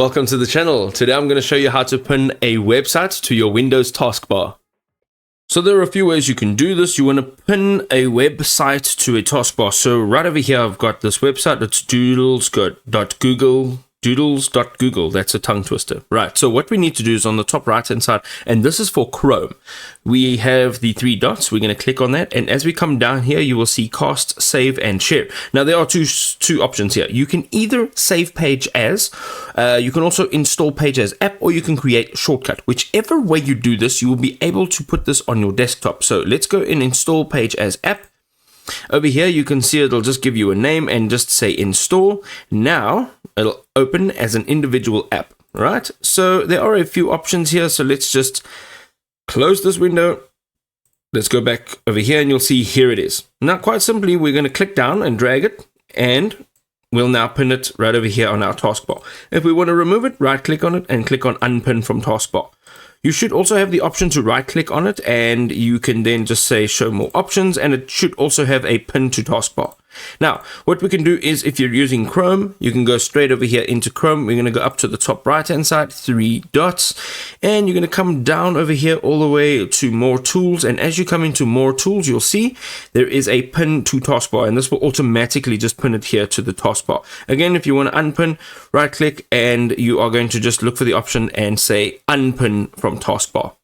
Welcome to the channel. Today I'm going to show you how to pin a website to your Windows taskbar. So there are a few ways you can do this. You want to pin a website to a taskbar. So right over here I've got this website. It's doodles.google. That's a tongue twister. Right, so what we need to do is on the top right hand side, and this is for Chrome, we have the three dots. We're going to click on that, and as we come down here you will see cast, save and share. Now there are two options here. You can either save page as, you can also install page as app, or you can create a shortcut. Whichever way you do this, you will be able to put this on your desktop. So let's go and install page as app. Over here you can see it'll just give you a name and just say install. Now it'll open as an individual app, right? So there are a few options here, so let's just close this window. Let's go back over here and you'll see here it is. Now quite simply we're going to click down and drag it, and we'll now pin it right over here on our taskbar. If we want to remove it, right click on it and click on unpin from taskbar. You should also have the option to right click on it, and you can then just say show more options, and it should also have a pin to taskbar. Now what we can do is, if you're using Chrome, you can go straight over here into Chrome. We're going to go up to the top right hand side, three dots, and you're going to come down over here all the way to more tools, and as you come into more tools you'll see there is a pin to taskbar, and this will automatically just pin it here to the taskbar. Again, if you want to unpin, right click and you are going to just look for the option and say unpin from taskbar.